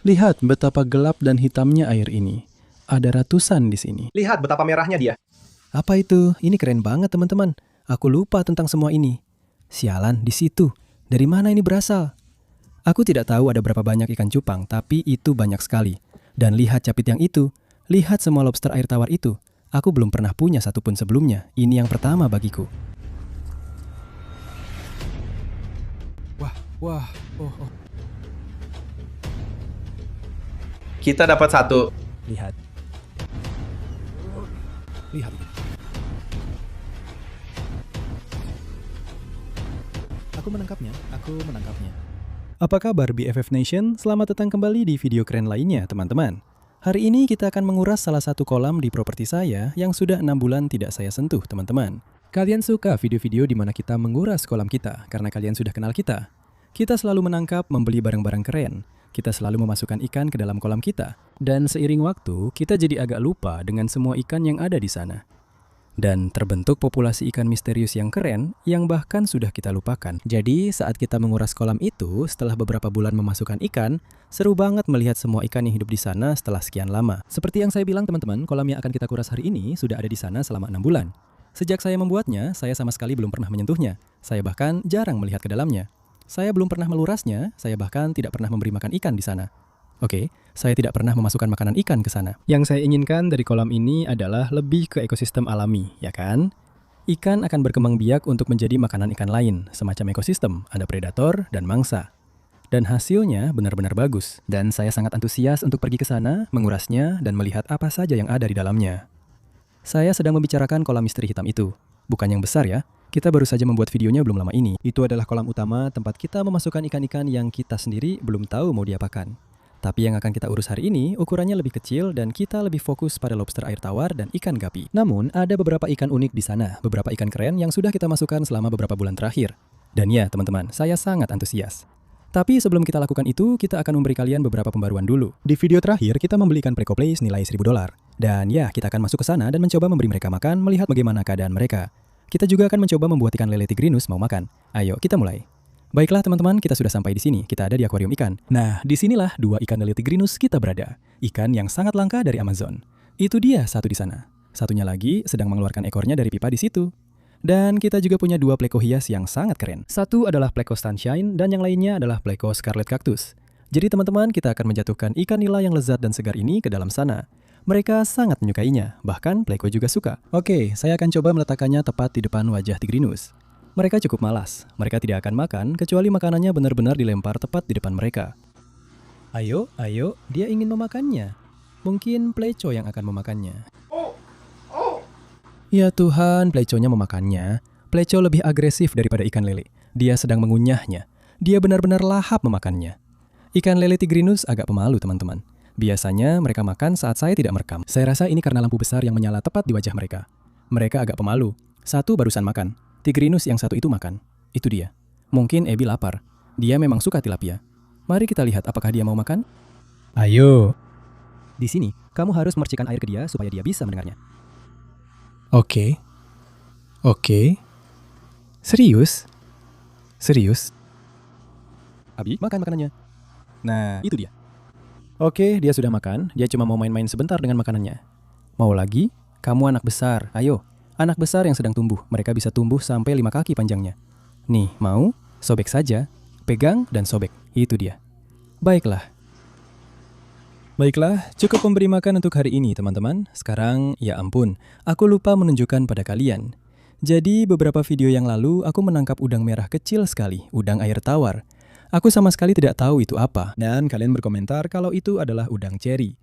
Lihat betapa gelap dan hitamnya air ini. Ada ratusan di sini. Lihat betapa merahnya dia. Apa itu? Ini keren banget teman-teman. Aku lupa tentang semua ini. Sialan, di situ. Dari mana ini berasal? Aku tidak tahu ada berapa banyak ikan cupang, tapi itu banyak sekali. Dan lihat capit yang itu. Lihat semua lobster air tawar itu. Aku belum pernah punya satupun sebelumnya. Ini yang pertama bagiku. Wah. Oh. Kita dapat satu. Lihat. Lihat ini. Aku menangkapnya. Apa kabar BFF Nation? Selamat datang kembali di video keren lainnya, teman-teman. Hari ini kita akan menguras salah satu kolam di properti saya yang sudah 6 bulan tidak saya sentuh, teman-teman. Kalian suka video-video di mana kita menguras kolam kita karena kalian sudah kenal kita. Kita selalu menangkap, membeli barang-barang keren. Kita selalu memasukkan ikan ke dalam kolam kita. Dan seiring waktu, kita jadi agak lupa dengan semua ikan yang ada di sana. Dan terbentuk populasi ikan misterius yang keren yang bahkan sudah kita lupakan. Jadi saat kita menguras kolam itu, setelah beberapa bulan memasukkan ikan, seru banget melihat semua ikan yang hidup di sana setelah sekian lama. Seperti yang saya bilang teman-teman, kolam yang akan kita kuras hari ini sudah ada di sana selama 6 bulan. Sejak saya membuatnya, saya sama sekali belum pernah menyentuhnya. Saya bahkan jarang melihat ke dalamnya. Saya belum pernah melurasnya, saya bahkan tidak pernah memberi makan ikan di sana. Oke, saya tidak pernah memasukkan makanan ikan ke sana. Yang saya inginkan dari kolam ini adalah lebih ke ekosistem alami, ya kan? Ikan akan berkembang biak untuk menjadi makanan ikan lain, semacam ekosistem, ada predator dan mangsa. Dan hasilnya benar-benar bagus. Dan saya sangat antusias untuk pergi ke sana, mengurasnya, dan melihat apa saja yang ada di dalamnya. Saya sedang membicarakan kolam misteri hitam itu. Bukan yang besar ya. Kita baru saja membuat videonya belum lama ini. Itu adalah kolam utama tempat kita memasukkan ikan-ikan yang kita sendiri belum tahu mau diapakan. Tapi yang akan kita urus hari ini ukurannya lebih kecil dan kita lebih fokus pada lobster air tawar dan ikan gapi. Namun ada beberapa ikan unik di sana, beberapa ikan keren yang sudah kita masukkan selama beberapa bulan terakhir. Dan ya teman-teman, saya sangat antusias. Tapi sebelum kita lakukan itu, kita akan memberi kalian beberapa pembaruan dulu. Di video terakhir, kita membeli ikan Preco Place nilai $1.000. Dan ya, kita akan masuk ke sana dan mencoba memberi mereka makan, melihat bagaimana keadaan mereka. Kita juga akan mencoba membuat ikan lele tigrinus mau makan. Ayo, kita mulai. Baiklah teman-teman, kita sudah sampai di sini. Kita ada di akuarium ikan. Nah, disinilah 2 ikan lele tigrinus kita berada. Ikan yang sangat langka dari Amazon. Itu dia satu di sana. Satunya lagi sedang mengeluarkan ekornya dari pipa di situ. Dan kita juga punya 2 pleko hias yang sangat keren. Satu adalah pleko sunshine dan yang lainnya adalah pleko scarlet cactus. Jadi teman-teman, kita akan menjatuhkan ikan nila yang lezat dan segar ini ke dalam sana. Mereka sangat menyukainya, bahkan pleko juga suka. Oke, saya akan coba meletakkannya tepat di depan wajah tigrinus. Mereka cukup malas, mereka tidak akan makan kecuali makanannya benar-benar dilempar tepat di depan mereka. Ayo, dia ingin memakannya. Mungkin pleco yang akan memakannya. Ya Tuhan, pleconya memakannya. Pleco lebih agresif daripada ikan lele. Dia sedang mengunyahnya. Dia benar-benar lahap memakannya. Ikan lele tigrinus agak pemalu teman-teman. Biasanya mereka makan saat saya tidak merekam. Saya rasa ini karena lampu besar yang menyala tepat di wajah mereka. Mereka agak pemalu. Satu barusan makan. Tigrinus yang satu itu makan. Itu dia. Mungkin Ebi lapar. Dia memang suka tilapia. Mari kita lihat apakah dia mau makan. Ayo. Di sini, kamu harus memercikan air ke dia supaya dia bisa mendengarnya. Oke. Serius? Abi, makan makanannya. Nah, itu dia. Oke, dia sudah makan. Dia cuma mau main-main sebentar dengan makanannya. Mau lagi? Kamu anak besar. Ayo. Anak besar yang sedang tumbuh. Mereka bisa tumbuh sampai 5 kaki panjangnya. Nih, mau? Sobek saja. Pegang dan sobek. Itu dia. Baiklah, cukup memberi makan untuk hari ini, teman-teman. Sekarang, ya ampun, aku lupa menunjukkan pada kalian. Jadi, beberapa video yang lalu, aku menangkap udang merah kecil sekali, udang air tawar. Aku sama sekali tidak tahu itu apa, dan kalian berkomentar kalau itu adalah udang ceri.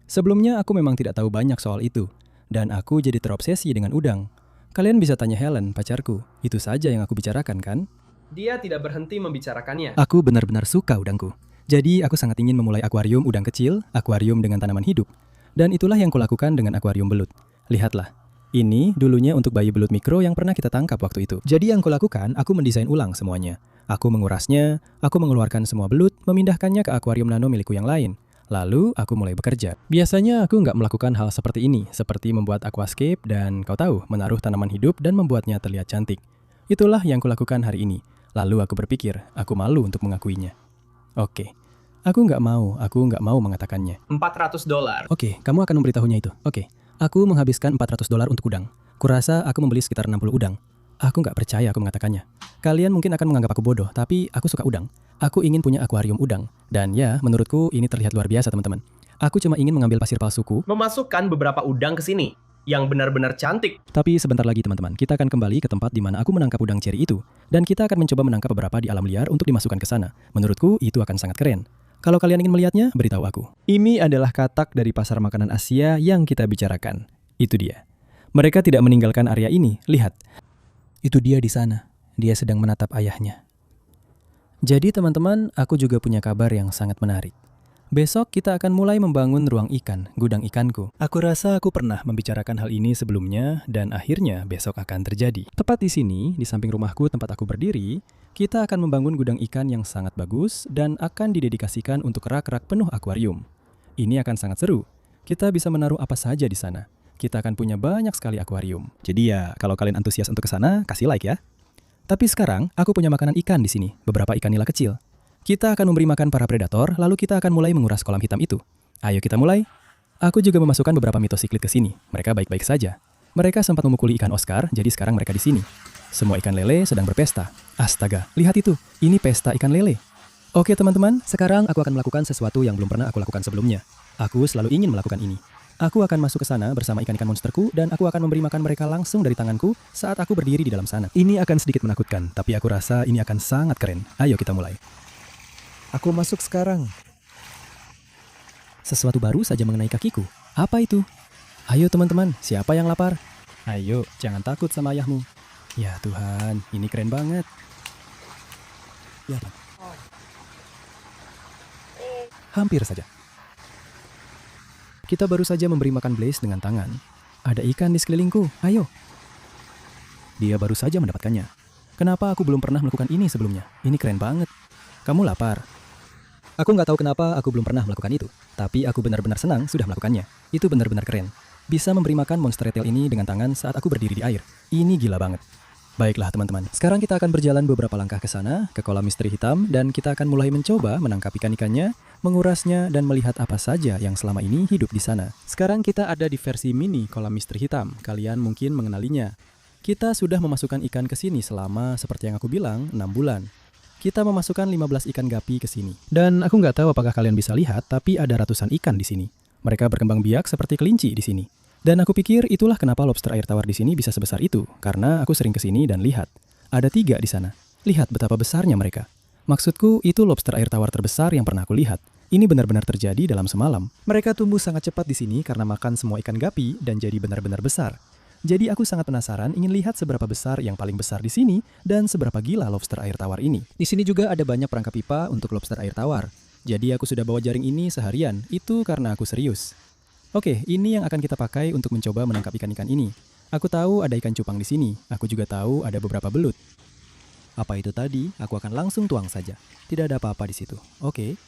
Sebelumnya, aku memang tidak tahu banyak soal itu, dan aku jadi terobsesi dengan udang. Kalian bisa tanya Helen, pacarku. Itu saja yang aku bicarakan, kan? Dia tidak berhenti membicarakannya. Aku benar-benar suka udangku. Jadi, aku sangat ingin memulai akuarium udang kecil, akuarium dengan tanaman hidup. Dan itulah yang kulakukan dengan akuarium belut. Lihatlah. Ini dulunya untuk bayi belut mikro yang pernah kita tangkap waktu itu. Jadi yang kulakukan, aku mendesain ulang semuanya. Aku mengurasnya, aku mengeluarkan semua belut, memindahkannya ke akuarium nano milikku yang lain. Lalu, aku mulai bekerja. Biasanya aku nggak melakukan hal seperti ini, seperti membuat aquascape dan kau tahu, menaruh tanaman hidup dan membuatnya terlihat cantik. Itulah yang kulakukan hari ini. Lalu aku berpikir, aku malu untuk mengakuinya. Oke, Aku nggak mau mengatakannya. $400. Oke, kamu akan memberitahunya itu. Oke, aku menghabiskan $400 untuk udang. Kurasa aku membeli sekitar 60 udang. Aku nggak percaya aku mengatakannya. Kalian mungkin akan menganggap aku bodoh, tapi aku suka udang. Aku ingin punya akuarium udang. Dan ya, menurutku ini terlihat luar biasa, teman-teman. Aku cuma ingin mengambil pasir palsuku. Memasukkan beberapa udang ke sini yang benar-benar cantik. Tapi sebentar lagi, teman-teman, kita akan kembali ke tempat di mana aku menangkap udang ceri itu. Dan kita akan mencoba menangkap beberapa di alam liar untuk dimasukkan ke sana. Menurutku, itu akan sangat keren. Kalau kalian ingin melihatnya, beritahu aku. Ini adalah katak dari pasar makanan Asia yang kita bicarakan. Itu dia. Mereka tidak meninggalkan area ini. Lihat. Itu dia di sana. Dia sedang menatap ayahnya. Jadi teman-teman, aku juga punya kabar yang sangat menarik. Besok kita akan mulai membangun ruang ikan, gudang ikanku. Aku rasa aku pernah membicarakan hal ini sebelumnya dan akhirnya besok akan terjadi. Tepat di sini, di samping rumahku tempat aku berdiri, kita akan membangun gudang ikan yang sangat bagus dan akan didedikasikan untuk rak-rak penuh akuarium. Ini akan sangat seru. Kita bisa menaruh apa saja di sana. Kita akan punya banyak sekali akuarium. Jadi ya, kalau kalian antusias untuk ke sana, kasih like ya. Tapi sekarang, aku punya makanan ikan di sini, beberapa ikan nila kecil. Kita akan memberi makan para predator, lalu kita akan mulai menguras kolam hitam itu. Ayo kita mulai. Aku juga memasukkan beberapa mitosiklit ke sini. Mereka baik-baik saja. Mereka sempat memukuli ikan Oscar, jadi sekarang mereka di sini. Semua ikan lele sedang berpesta. Astaga, lihat itu. Ini pesta ikan lele. Oke teman-teman, sekarang aku akan melakukan sesuatu yang belum pernah aku lakukan sebelumnya. Aku selalu ingin melakukan ini. Aku akan masuk ke sana bersama ikan-ikan monsterku dan aku akan memberi makan mereka langsung dari tanganku saat aku berdiri di dalam sana. Ini akan sedikit menakutkan, tapi aku rasa ini akan sangat keren. Ayo kita mulai. Aku masuk sekarang. Sesuatu baru saja mengenai kakiku. Apa itu? Ayo teman-teman, siapa yang lapar? Ayo, jangan takut sama ayahmu. Ya Tuhan, ini keren banget. Ya, hampir saja. Kita baru saja memberi makan Blaze dengan tangan. Ada ikan di sekelilingku, ayo. Dia baru saja mendapatkannya. Kenapa aku belum pernah melakukan ini sebelumnya? Ini keren banget. Kamu lapar? Aku nggak tahu kenapa aku belum pernah melakukan itu. Tapi aku benar-benar senang sudah melakukannya. Itu benar-benar keren. Bisa memberi makan monster tail ini dengan tangan saat aku berdiri di air. Ini gila banget. Baiklah teman-teman, sekarang kita akan berjalan beberapa langkah ke sana, ke kolam misteri hitam, dan kita akan mulai mencoba menangkap ikan-ikannya, mengurasnya, dan melihat apa saja yang selama ini hidup di sana. Sekarang kita ada di versi mini kolam misteri hitam, kalian mungkin mengenalinya. Kita sudah memasukkan ikan ke sini selama, seperti yang aku bilang, 6 bulan. Kita memasukkan 15 ikan gapi ke sini. Dan aku nggak tahu apakah kalian bisa lihat, tapi ada ratusan ikan di sini. Mereka berkembang biak seperti kelinci di sini. Dan aku pikir itulah kenapa lobster air tawar di sini bisa sebesar itu, karena aku sering ke sini dan lihat. Ada 3 di sana. Lihat betapa besarnya mereka. Maksudku, itu lobster air tawar terbesar yang pernah aku lihat. Ini benar-benar terjadi dalam semalam. Mereka tumbuh sangat cepat di sini karena makan semua ikan gapi dan jadi benar-benar besar. Jadi aku sangat penasaran ingin lihat seberapa besar yang paling besar di sini dan seberapa gila lobster air tawar ini. Di sini juga ada banyak perangkap pipa untuk lobster air tawar. Jadi aku sudah bawa jaring ini seharian, itu karena aku serius. Oke, ini yang akan kita pakai untuk mencoba menangkap ikan-ikan ini. Aku tahu ada ikan cupang di sini. Aku juga tahu ada beberapa belut. Apa itu tadi? Aku akan langsung tuang saja. Tidak ada apa-apa di situ. Oke,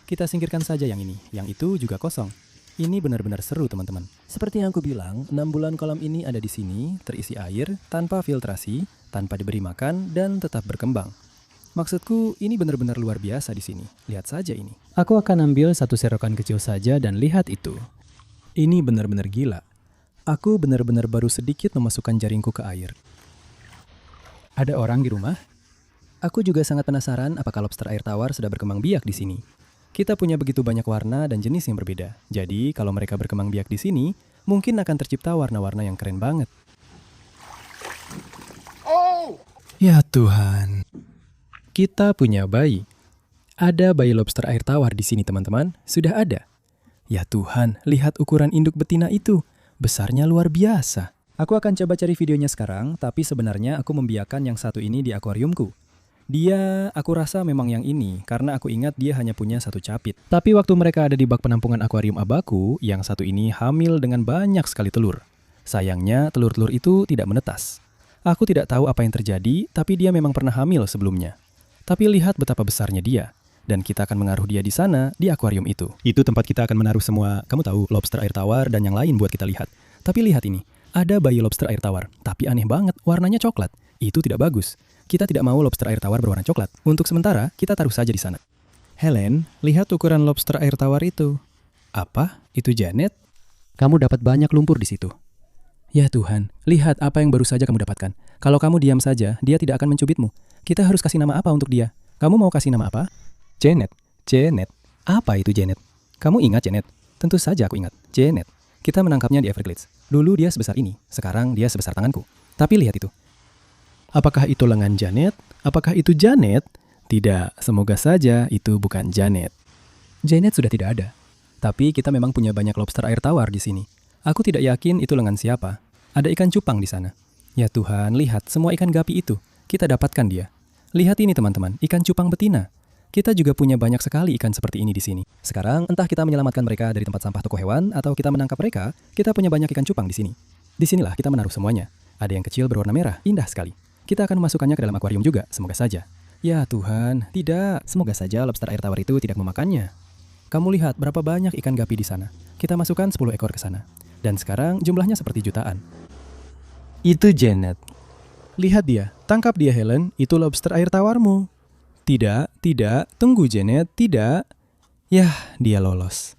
kita singkirkan saja yang ini. Yang itu juga kosong. Ini benar-benar seru, teman-teman. Seperti yang aku bilang, 6 bulan kolam ini ada di sini, terisi air, tanpa filtrasi, tanpa diberi makan, dan tetap berkembang. Maksudku, ini benar-benar luar biasa di sini. Lihat saja ini. Aku akan ambil satu serokan kecil saja dan lihat itu. Ini benar-benar gila. Aku benar-benar baru sedikit memasukkan jaringku ke air. Ada orang di rumah? Aku juga sangat penasaran apakah lobster air tawar sudah berkembang biak di sini. Kita punya begitu banyak warna dan jenis yang berbeda. Jadi, kalau mereka berkembang biak di sini, mungkin akan tercipta warna-warna yang keren banget. Ya Tuhan. Kita punya bayi. Ada bayi lobster air tawar di sini, teman-teman. Sudah ada. Ya Tuhan, lihat ukuran induk betina itu. Besarnya luar biasa. Aku akan coba cari videonya sekarang, tapi sebenarnya aku membiarkan yang satu ini di akuariumku. Aku rasa memang yang ini, karena aku ingat dia hanya punya 1 capit. Tapi waktu mereka ada di bak penampungan akuarium abaku, yang satu ini hamil dengan banyak sekali telur. Sayangnya, telur-telur itu tidak menetas. Aku tidak tahu apa yang terjadi, tapi dia memang pernah hamil sebelumnya. Tapi lihat betapa besarnya dia. Dan kita akan mengaruh dia di sana, di akuarium itu. Itu tempat kita akan menaruh semua, kamu tahu, lobster air tawar dan yang lain buat kita lihat. Tapi lihat ini, ada bayi lobster air tawar. Tapi aneh banget, warnanya coklat. Itu tidak bagus. Kita tidak mau lobster air tawar berwarna coklat. Untuk sementara, kita taruh saja di sana. Helen, lihat ukuran lobster air tawar itu. Apa? Itu Janet? Kamu dapat banyak lumpur di situ. Ya Tuhan, lihat apa yang baru saja kamu dapatkan. Kalau kamu diam saja, dia tidak akan mencubitmu. Kita harus kasih nama apa untuk dia? Kamu mau kasih nama apa? Janet. Janet. Apa itu Janet? Kamu ingat Janet? Tentu saja aku ingat. Janet. Kita menangkapnya di Everglades. Dulu dia sebesar ini, sekarang dia sebesar tanganku. Tapi lihat itu. Apakah itu lengan Janet? Apakah itu Janet? Tidak, semoga saja itu bukan Janet. Janet sudah tidak ada. Tapi kita memang punya banyak lobster air tawar di sini. Aku tidak yakin itu lengan siapa. Ada ikan cupang di sana. Ya Tuhan, lihat semua ikan gapi itu. Kita dapatkan dia. Lihat ini teman-teman, ikan cupang betina. Kita juga punya banyak sekali ikan seperti ini di sini. Sekarang, entah kita menyelamatkan mereka dari tempat sampah toko hewan atau kita menangkap mereka, kita punya banyak ikan cupang di sini. Disinilah kita menaruh semuanya. Ada yang kecil berwarna merah, indah sekali. Kita akan memasukkannya ke dalam akuarium juga, semoga saja. Ya Tuhan, tidak. Semoga saja lobster air tawar itu tidak memakannya. Kamu lihat berapa banyak ikan gapi di sana. Kita masukkan 10 ekor ke sana. Dan sekarang jumlahnya seperti jutaan. Itu Janet. Lihat dia, tangkap dia Helen, itu lobster air tawarmu. Tidak, tunggu Janet, tidak. Yah, dia lolos.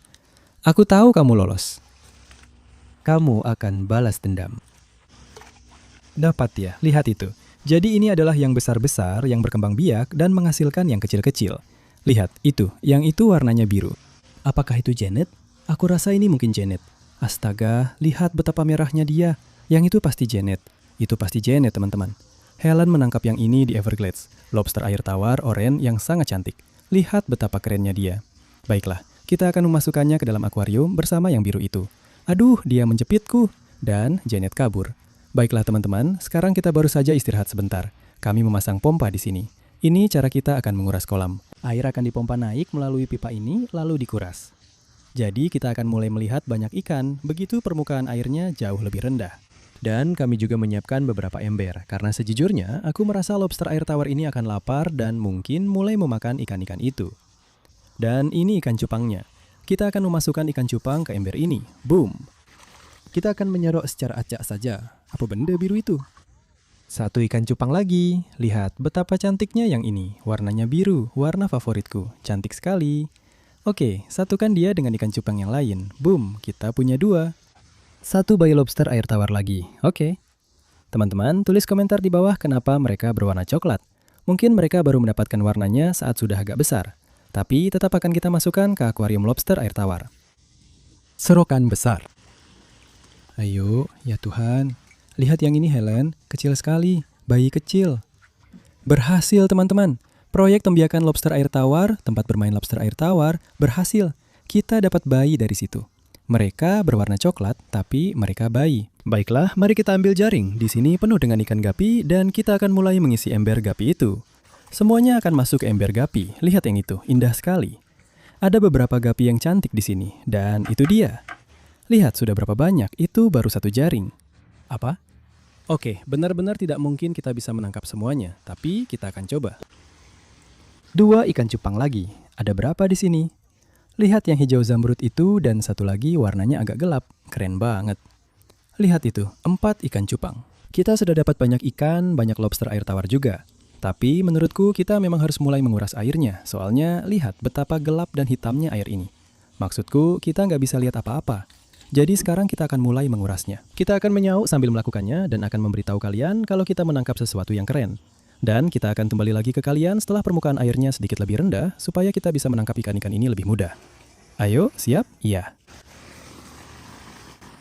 Aku tahu kamu lolos. Kamu akan balas dendam. Dapat ya, lihat itu. Jadi ini adalah yang besar-besar, yang berkembang biak, dan menghasilkan yang kecil-kecil. Lihat, yang itu warnanya biru. Apakah itu Janet? Aku rasa ini mungkin Janet. Astaga, lihat betapa merahnya dia. Yang itu pasti Janet. Itu pasti Janet, teman-teman. Helen menangkap yang ini di Everglades. Lobster air tawar oranye yang sangat cantik. Lihat betapa kerennya dia. Baiklah, kita akan memasukkannya ke dalam akuarium bersama yang biru itu. Aduh, dia menjepitku. Dan Janet kabur. Baiklah teman-teman, sekarang kita baru saja istirahat sebentar. Kami memasang pompa di sini. Ini cara kita akan menguras kolam. Air akan dipompa naik melalui pipa ini, lalu dikuras. Jadi kita akan mulai melihat banyak ikan, begitu permukaan airnya jauh lebih rendah. Dan kami juga menyiapkan beberapa ember, karena sejujurnya aku merasa lobster air tawar ini akan lapar dan mungkin mulai memakan ikan-ikan itu. Dan ini ikan cupangnya. Kita akan memasukkan ikan cupang ke ember ini. Boom! Kita akan menyerok secara acak saja. Apa benda biru itu? Satu ikan cupang lagi. Lihat betapa cantiknya yang ini. Warnanya biru, warna favoritku. Cantik sekali. Oke, satukan dia dengan ikan cupang yang lain. Boom, kita punya 2. Satu bayi lobster air tawar lagi. Oke. Teman-teman, tulis komentar di bawah kenapa mereka berwarna coklat. Mungkin mereka baru mendapatkan warnanya saat sudah agak besar. Tapi tetap akan kita masukkan ke akuarium lobster air tawar. Serokan besar. Ayo, ya Tuhan. Lihat yang ini Helen, kecil sekali, bayi kecil. Berhasil teman-teman. Proyek tembiakan lobster air tawar, tempat bermain lobster air tawar, berhasil. Kita dapat bayi dari situ. Mereka berwarna coklat, tapi mereka bayi. Baiklah, mari kita ambil jaring. Di sini penuh dengan ikan gapi dan kita akan mulai mengisi ember gapi itu. Semuanya akan masuk ke ember gapi. Lihat yang itu, indah sekali. Ada beberapa gapi yang cantik di sini, dan itu dia. Lihat sudah berapa banyak, itu baru 1 jaring. Apa? Oke, benar-benar tidak mungkin kita bisa menangkap semuanya, tapi kita akan coba. 2 ikan cupang lagi. Ada berapa di sini? Lihat yang hijau zamrud itu dan satu lagi warnanya agak gelap. Keren banget. Lihat itu, 4 ikan cupang. Kita sudah dapat banyak ikan, banyak lobster air tawar juga. Tapi menurutku kita memang harus mulai menguras airnya. Soalnya lihat betapa gelap dan hitamnya air ini. Maksudku kita nggak bisa lihat apa-apa. Jadi sekarang kita akan mulai mengurasnya. Kita akan menyauk sambil melakukannya dan akan memberitahu kalian kalau kita menangkap sesuatu yang keren. Dan kita akan kembali lagi ke kalian setelah permukaan airnya sedikit lebih rendah supaya kita bisa menangkap ikan-ikan ini lebih mudah. Ayo, siap? Iya.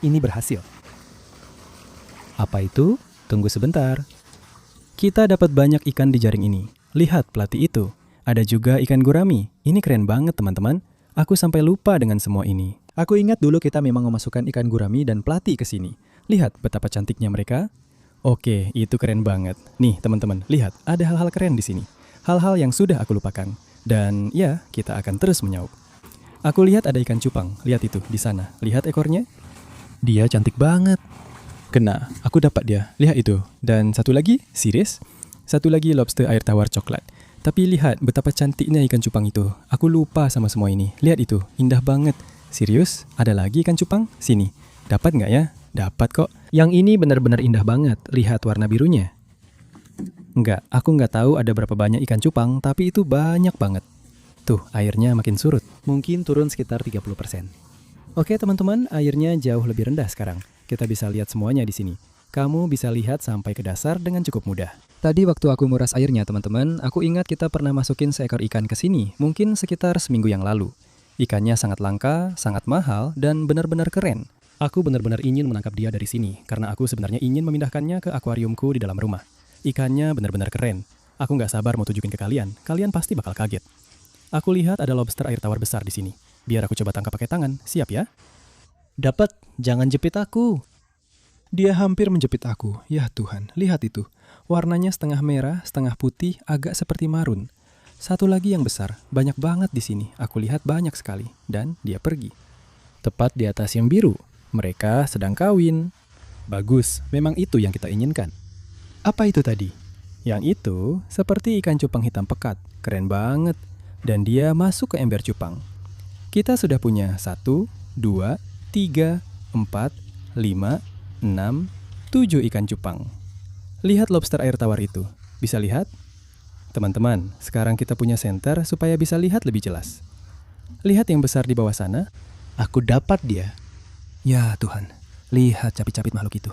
Ini berhasil. Apa itu? Tunggu sebentar. Kita dapat banyak ikan di jaring ini. Lihat pelati itu. Ada juga ikan gurami. Ini keren banget teman-teman. Aku sampai lupa dengan semua ini. Aku ingat dulu kita memang memasukkan ikan gurami dan pelati ke sini. Lihat betapa cantiknya mereka. Oke, itu keren banget. Nih teman-teman, lihat ada hal-hal keren di sini. Hal-hal yang sudah aku lupakan. Dan ya, kita akan terus menyauk. Aku lihat ada ikan cupang. Lihat itu, di sana. Lihat ekornya. Dia cantik banget. Kena, aku dapat dia. Lihat itu. Dan satu lagi, serius? Satu lagi lobster air tawar coklat. Tapi lihat betapa cantiknya ikan cupang itu. Aku lupa sama semua ini. Lihat itu, indah banget. Serius? Ada lagi ikan cupang? Sini. Dapat nggak ya? Dapat kok. Yang ini benar-benar indah banget. Lihat warna birunya. Enggak, aku nggak tahu ada berapa banyak ikan cupang, tapi itu banyak banget. Tuh, airnya makin surut. Mungkin turun sekitar 30%. Oke teman-teman, airnya jauh lebih rendah sekarang. Kita bisa lihat semuanya di sini. Kamu bisa lihat sampai ke dasar dengan cukup mudah. Tadi waktu aku nguras airnya teman-teman, aku ingat kita pernah masukin seekor ikan ke sini, mungkin sekitar seminggu yang lalu. Ikannya sangat langka, sangat mahal, dan benar-benar keren. Aku benar-benar ingin menangkap dia dari sini, karena aku sebenarnya ingin memindahkannya ke akuariumku di dalam rumah. Ikannya benar-benar keren. Aku nggak sabar mau tunjukin ke kalian. Kalian pasti bakal kaget. Aku lihat ada lobster air tawar besar di sini. Biar aku coba tangkap pakai tangan. Siap ya? Dapat, jangan jepit aku. Dia hampir menjepit aku. Ya Tuhan, lihat itu. Warnanya setengah merah, setengah putih, agak seperti marun. Satu lagi yang besar, banyak banget di sini. Aku lihat banyak sekali. Dan dia pergi. Tepat di atas yang biru. Mereka sedang kawin. Bagus, memang itu yang kita inginkan. Apa itu tadi? Yang itu seperti ikan cupang hitam pekat. Keren banget. Dan dia masuk ke ember cupang. Kita sudah punya 1, 2, 3, 4, 5, 6, 7 ikan cupang. Lihat lobster air tawar itu. Bisa lihat? Teman-teman, sekarang kita punya senter supaya bisa lihat lebih jelas. Lihat yang besar di bawah sana. Aku dapat dia. Ya Tuhan, lihat capit-capit makhluk itu.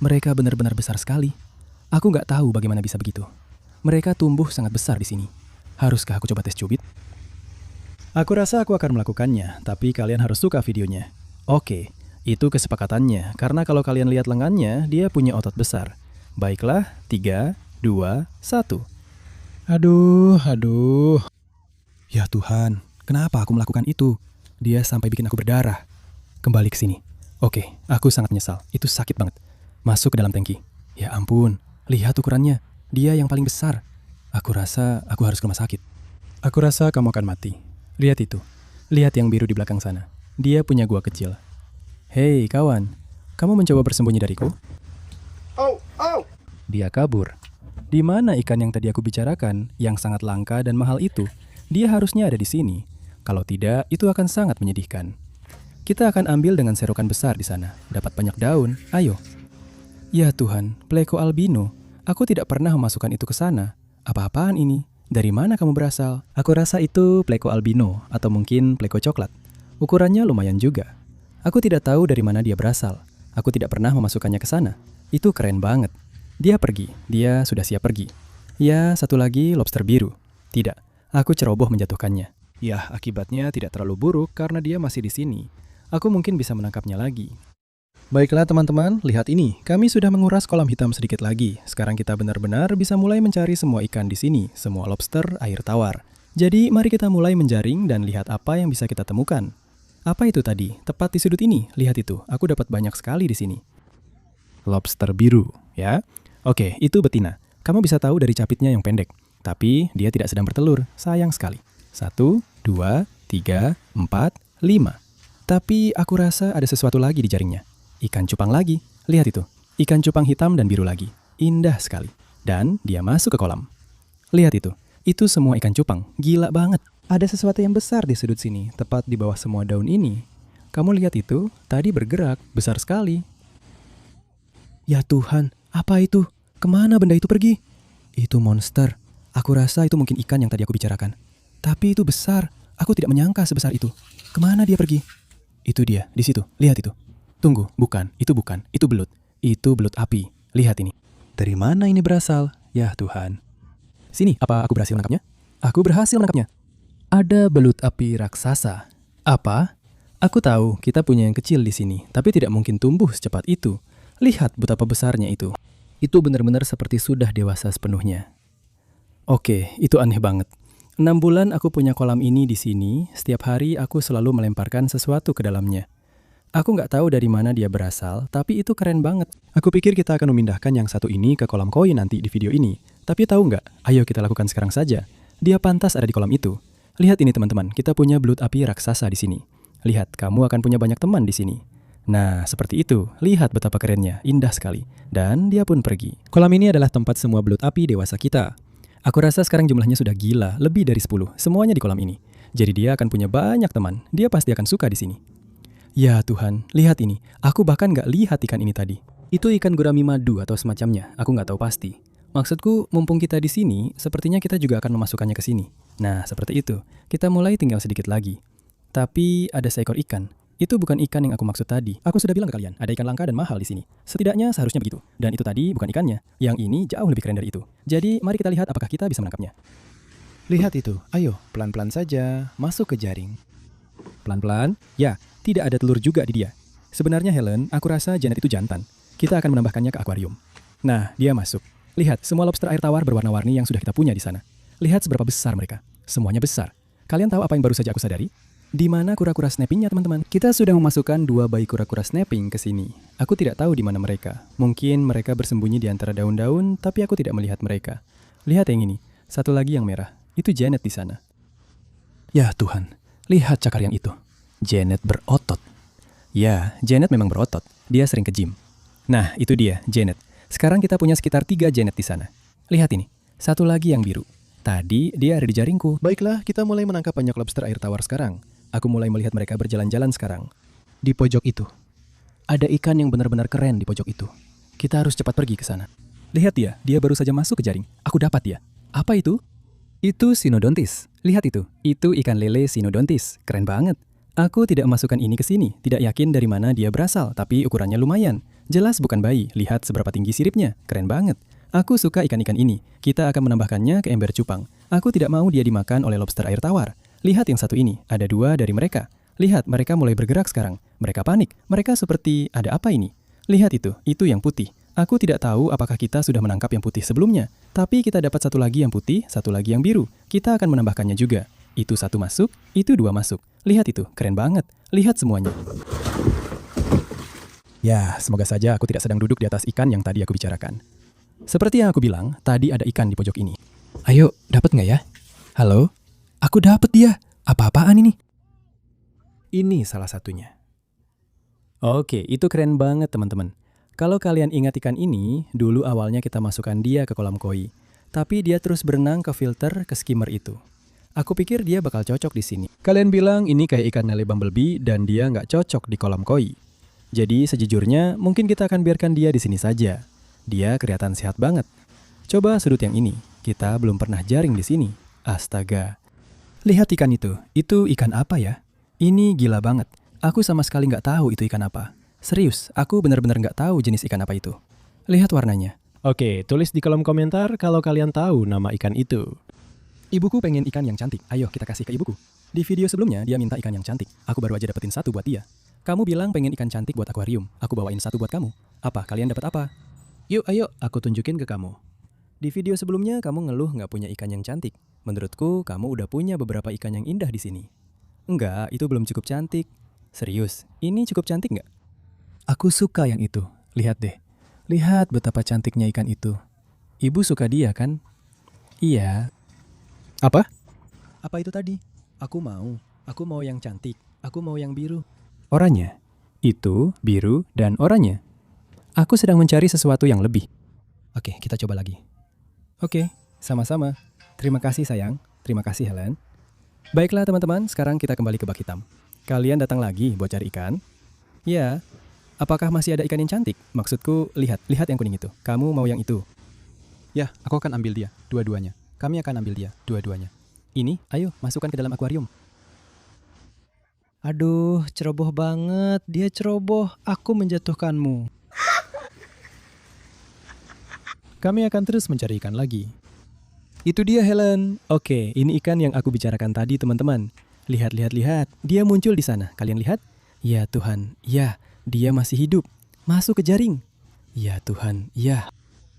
Mereka benar-benar besar sekali. Aku nggak tahu bagaimana bisa begitu. Mereka tumbuh sangat besar di sini. Haruskah aku coba tes cubit? Aku rasa aku akan melakukannya, tapi kalian harus suka videonya. Oke, itu kesepakatannya, karena kalau kalian lihat lengannya, dia punya otot besar. Baiklah, 3, 2, 1. Aduh. Ya Tuhan, kenapa aku melakukan itu? Dia sampai bikin aku berdarah. Kembali ke sini. Oke, aku sangat menyesal. Itu sakit banget. Masuk ke dalam tangki. Ya ampun, lihat ukurannya. Dia yang paling besar. Aku rasa aku harus ke rumah sakit. Aku rasa kamu akan mati. Lihat itu. Lihat yang biru di belakang sana. Dia punya gua kecil. Hei kawan, kamu mencoba bersembunyi dariku? Oh. Dia kabur. Di mana ikan yang tadi aku bicarakan, yang sangat langka dan mahal itu? Dia harusnya ada di sini. Kalau tidak, itu akan sangat menyedihkan. Kita akan ambil dengan serokan besar di sana. Dapat banyak daun. Ayo. Ya Tuhan, Pleco albino. Aku tidak pernah memasukkan itu ke sana. Apa-apaan ini? Dari mana kamu berasal? Aku rasa itu Pleco albino, atau mungkin Pleco coklat. Ukurannya lumayan juga. Aku tidak tahu dari mana dia berasal. Aku tidak pernah memasukkannya ke sana. Itu keren banget. Dia pergi. Dia sudah siap pergi. Ya, satu lagi lobster biru. Tidak, aku ceroboh menjatuhkannya. Ya, akibatnya tidak terlalu buruk karena dia masih di sini. Aku mungkin bisa menangkapnya lagi. Baiklah teman-teman, lihat ini. Kami sudah menguras kolam hitam sedikit lagi. Sekarang kita benar-benar bisa mulai mencari semua ikan di sini, semua lobster air tawar. Jadi, mari kita mulai menjaring dan lihat apa yang bisa kita temukan. Apa itu tadi? Tepat di sudut ini. Lihat itu. Aku dapat banyak sekali di sini. Lobster biru, ya. Oke, itu betina. Kamu bisa tahu dari capitnya yang pendek. Tapi dia tidak sedang bertelur. Sayang sekali. 1, 2, 3, 4, 5. Tapi aku rasa ada sesuatu lagi di jaringnya. Ikan cupang lagi. Lihat itu. Ikan cupang hitam dan biru lagi. Indah sekali. Dan dia masuk ke kolam. Lihat itu. Itu semua ikan cupang. Gila banget. Ada sesuatu yang besar di sudut sini, tepat di bawah semua daun ini. Kamu lihat itu? Tadi bergerak. Besar sekali. Ya Tuhan, apa itu? Kemana benda itu pergi? Itu monster. Aku rasa itu mungkin ikan yang tadi aku bicarakan. Tapi itu besar. Aku tidak menyangka sebesar itu. Kemana dia pergi? Itu dia, di situ. Lihat itu. Tunggu, bukan. Itu bukan. Itu belut. Itu belut api. Lihat ini. Dari mana ini berasal? Ya Tuhan. Sini, apa aku berhasil menangkapnya? Aku berhasil menangkapnya. Ada belut api raksasa. Apa? Aku tahu kita punya yang kecil di sini, tapi tidak mungkin tumbuh secepat itu. Lihat betapa besarnya itu. Itu benar-benar seperti sudah dewasa sepenuhnya. Oke, itu aneh banget. 6 bulan aku punya kolam ini di sini, setiap hari aku selalu melemparkan sesuatu ke dalamnya. Aku nggak tahu dari mana dia berasal, tapi itu keren banget. Aku pikir kita akan memindahkan yang satu ini ke kolam koi nanti di video ini. Tapi tahu nggak? Ayo kita lakukan sekarang saja. Dia pantas ada di kolam itu. Lihat ini teman-teman, kita punya belut api raksasa di sini. Lihat, kamu akan punya banyak teman di sini. Nah, seperti itu. Lihat betapa kerennya, indah sekali. Dan dia pun pergi. Kolam ini adalah tempat semua belut api dewasa kita. Aku rasa sekarang jumlahnya sudah gila, lebih dari 10. Semuanya di kolam ini. Jadi dia akan punya banyak teman. Dia pasti akan suka di sini. Ya Tuhan, lihat ini. Aku bahkan nggak lihat ikan ini tadi. Itu ikan gurami madu atau semacamnya. Aku nggak tahu pasti. Maksudku, mumpung kita di sini, sepertinya kita juga akan memasukkannya ke sini. Nah, seperti itu. Kita mulai tinggal sedikit lagi. Tapi ada seekor ikan. Itu bukan ikan yang aku maksud tadi. Aku sudah bilang ke kalian, ada ikan langka dan mahal di sini. Setidaknya seharusnya begitu. Dan itu tadi bukan ikannya. Yang ini jauh lebih keren dari itu. Jadi, mari kita lihat apakah kita bisa menangkapnya. Lihat itu. Ayo, pelan-pelan saja. Masuk ke jaring. Pelan-pelan. Ya, tidak ada telur juga di dia. Sebenarnya Helen, aku rasa Janet itu jantan. Kita akan menambahkannya ke akuarium. Nah, dia masuk. Lihat, semua lobster air tawar berwarna-warni yang sudah kita punya di sana. Lihat seberapa besar mereka. Semuanya besar. Kalian tahu apa yang baru saja aku sadari? Di mana kura-kura snappingnya, teman-teman? Kita sudah memasukkan 2 bayi kura-kura snapping ke sini. Aku tidak tahu di mana mereka. Mungkin mereka bersembunyi di antara daun-daun, tapi aku tidak melihat mereka. Lihat yang ini. Satu lagi yang merah. Itu Janet di sana. Ya Tuhan, lihat cakar yang itu. Janet berotot. Ya, Janet memang berotot. Dia sering ke gym. Nah, itu dia, Janet. Sekarang kita punya sekitar 3 Janet di sana. Lihat ini. Satu lagi yang biru. Tadi dia ada di jaringku. Baiklah, kita mulai menangkap banyak lobster air tawar sekarang. Aku mulai melihat mereka berjalan-jalan sekarang. Di pojok itu. Ada ikan yang benar-benar keren di pojok itu. Kita harus cepat pergi ke sana. Lihat dia baru saja masuk ke jaring. Aku dapat dia. Apa itu? Itu Cynodontis. Lihat itu. Itu ikan lele Cynodontis. Keren banget. Aku tidak masukkan ini ke sini. Tidak yakin dari mana dia berasal, tapi ukurannya lumayan. Jelas bukan bayi. Lihat seberapa tinggi siripnya. Keren banget. Aku suka ikan-ikan ini. Kita akan menambahkannya ke ember cupang. Aku tidak mau dia dimakan oleh lobster air tawar. Lihat yang satu ini, ada 2 dari mereka. Lihat, mereka mulai bergerak sekarang. Mereka panik. Mereka seperti, ada apa ini? Lihat itu yang putih. Aku tidak tahu apakah kita sudah menangkap yang putih sebelumnya. Tapi kita dapat satu lagi yang putih, satu lagi yang biru. Kita akan menambahkannya juga. Itu 1 masuk, itu 2 masuk. Lihat itu, keren banget. Lihat semuanya. Ya, semoga saja aku tidak sedang duduk di atas ikan yang tadi aku bicarakan. Seperti yang aku bilang, tadi ada ikan di pojok ini. Ayo, dapat nggak ya? Halo? Aku dapat dia. Apa-apaan ini? Ini salah satunya. Oke, itu keren banget teman-teman. Kalau kalian ingat ikan ini, dulu awalnya kita masukkan dia ke kolam koi. Tapi dia terus berenang ke filter ke skimmer itu. Aku pikir dia bakal cocok di sini. Kalian bilang ini kayak ikan lele bumblebee dan dia nggak cocok di kolam koi. Jadi sejujurnya mungkin kita akan biarkan dia di sini saja. Dia kelihatan sehat banget. Coba sudut yang ini. Kita belum pernah jaring di sini. Astaga. Lihat ikan itu ikan apa ya? Ini gila banget. Aku sama sekali nggak tahu itu ikan apa. Serius, aku benar-benar nggak tahu jenis ikan apa itu. Lihat warnanya. Oke, tulis di kolom komentar kalau kalian tahu nama ikan itu. Ibuku pengen ikan yang cantik. Ayo kita kasih ke ibuku. Di video sebelumnya dia minta ikan yang cantik. Aku baru aja dapetin 1 buat dia. Kamu bilang pengen ikan cantik buat akuarium. Aku bawain 1 buat kamu. Apa? Kalian dapat apa? Yuk, ayo, aku tunjukin ke kamu. Di video sebelumnya kamu ngeluh nggak punya ikan yang cantik. Menurutku, kamu udah punya beberapa ikan yang indah di sini. Enggak, itu belum cukup cantik. Serius, ini cukup cantik nggak? Aku suka yang itu. Lihat deh. Lihat betapa cantiknya ikan itu. Ibu suka dia kan? Iya. Apa? Apa itu tadi? Aku mau yang cantik. Aku mau yang biru. Oranye. Itu, biru, dan oranye. Aku sedang mencari sesuatu yang lebih. Oke, kita coba lagi. Oke, sama-sama. Terima kasih sayang. Terima kasih Helen. Baiklah teman-teman, sekarang kita kembali ke bak hitam. Kalian datang lagi buat cari ikan? Ya. Apakah masih ada ikan yang cantik? Maksudku, lihat yang kuning itu. Kamu mau yang itu? Ya, aku akan ambil dia, dua-duanya. Kami akan ambil dia, dua-duanya. Ini, ayo, masukkan ke dalam akuarium. Aduh, ceroboh banget. Dia ceroboh. Aku menjatuhkanmu. Kami akan terus mencari ikan lagi. Itu dia Helen. Oke, ini ikan yang aku bicarakan tadi teman-teman. Lihat. Dia muncul di sana. Kalian lihat? Ya Tuhan, ya. Dia masih hidup. Masuk ke jaring. Ya Tuhan, ya.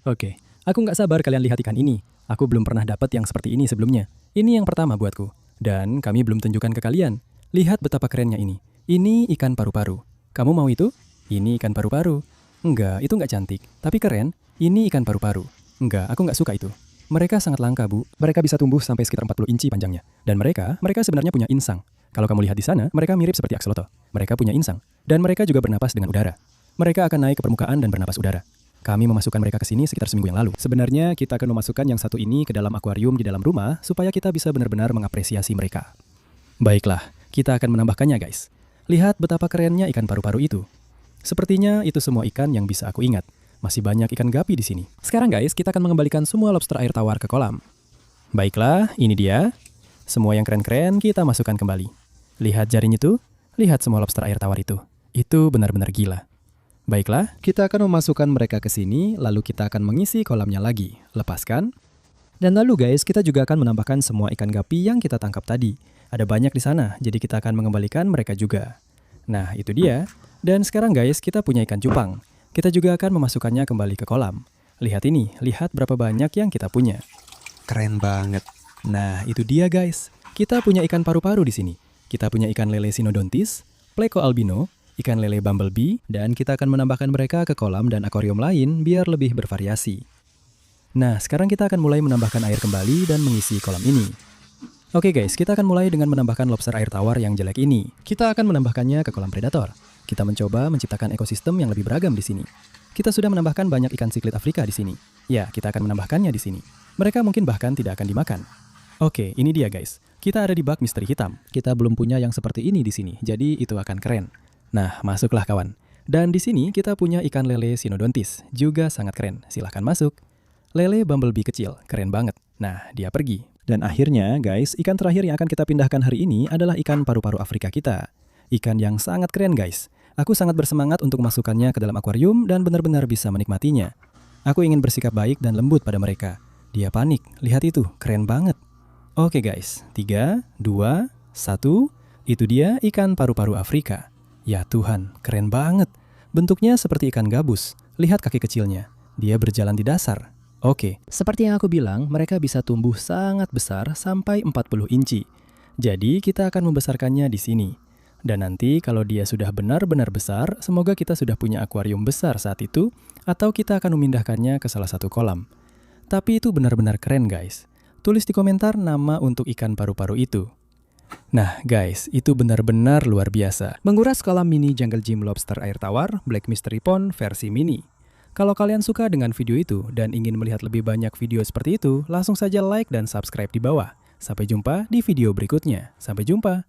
Oke, aku nggak sabar kalian lihat ikan ini. Aku belum pernah dapat yang seperti ini sebelumnya. Ini yang pertama buatku. Dan kami belum tunjukkan ke kalian. Lihat betapa kerennya ini. Ini ikan paru-paru. Kamu mau itu? Ini ikan paru-paru. Enggak, itu nggak cantik. Tapi keren. Ini ikan paru-paru. Enggak, aku nggak suka itu. Mereka sangat langka, Bu. Mereka bisa tumbuh sampai sekitar 40 inci panjangnya. Dan mereka sebenarnya punya insang. Kalau kamu lihat di sana, mereka mirip seperti akseloto. Mereka punya insang. Dan mereka juga bernapas dengan udara. Mereka akan naik ke permukaan dan bernapas udara. Kami memasukkan mereka ke sini sekitar seminggu yang lalu. Sebenarnya kita akan memasukkan yang satu ini ke dalam akuarium di dalam rumah supaya kita bisa benar-benar mengapresiasi mereka. Baiklah, kita akan menambahkannya guys. Lihat betapa kerennya ikan paru-paru itu. Sepertinya itu semua ikan yang bisa aku ingat. Masih banyak ikan gapi di sini. Sekarang guys, kita akan mengembalikan semua lobster air tawar ke kolam. Baiklah, ini dia. Semua yang keren-keren kita masukkan kembali. Lihat jaring itu, lihat semua lobster air tawar itu. Itu benar-benar gila. Baiklah, kita akan memasukkan mereka ke sini, lalu kita akan mengisi kolamnya lagi. Lepaskan. Dan lalu guys, kita juga akan menambahkan semua ikan gapi yang kita tangkap tadi. Ada banyak di sana, jadi kita akan mengembalikan mereka juga. Nah, itu dia. Dan sekarang guys, kita punya ikan cupang. Kita juga akan memasukkannya kembali ke kolam. Lihat ini, lihat berapa banyak yang kita punya. Keren banget. Nah, itu dia guys. Kita punya ikan paru-paru di sini. Kita punya ikan lele sinodontis, pleco albino, ikan lele bumblebee, dan kita akan menambahkan mereka ke kolam dan akuarium lain biar lebih bervariasi. Nah, sekarang kita akan mulai menambahkan air kembali dan mengisi kolam ini. Oke guys, kita akan mulai dengan menambahkan lobster air tawar yang jelek ini. Kita akan menambahkannya ke kolam predator. Kita mencoba menciptakan ekosistem yang lebih beragam di sini. Kita sudah menambahkan banyak ikan siklit Afrika di sini. Ya, kita akan menambahkannya di sini. Mereka mungkin bahkan tidak akan dimakan. Oke, ini dia guys. Kita ada di bak misteri hitam. Kita belum punya yang seperti ini di sini, jadi itu akan keren. Nah, masuklah kawan. Dan di sini kita punya ikan lele sinodontis, juga sangat keren. Silahkan masuk. Lele bumblebee kecil, keren banget. Nah, dia pergi. Dan akhirnya, guys, ikan terakhir yang akan kita pindahkan hari ini adalah ikan paru-paru Afrika kita. Ikan yang sangat keren, guys. Aku sangat bersemangat untuk memasukkannya ke dalam akuarium dan benar-benar bisa menikmatinya. Aku ingin bersikap baik dan lembut pada mereka. Dia panik, lihat itu, keren banget. Oke guys, 3, 2, 1, itu dia ikan paru-paru Afrika. Ya Tuhan, keren banget. Bentuknya seperti ikan gabus, lihat kaki kecilnya. Dia berjalan di dasar. Oke, seperti yang aku bilang, mereka bisa tumbuh sangat besar sampai 40 inci. Jadi kita akan membesarkannya di sini. Dan nanti kalau dia sudah benar-benar besar, semoga kita sudah punya akuarium besar saat itu, atau kita akan memindahkannya ke salah satu kolam. Tapi itu benar-benar keren guys. Tulis di komentar nama untuk ikan paru-paru itu. Nah guys, itu benar-benar luar biasa. Menguras kolam mini jungle gym lobster air tawar, Black Mystery Pond versi mini. Kalau kalian suka dengan video itu dan ingin melihat lebih banyak video seperti itu, langsung saja like dan subscribe di bawah. Sampai jumpa di video berikutnya. Sampai jumpa.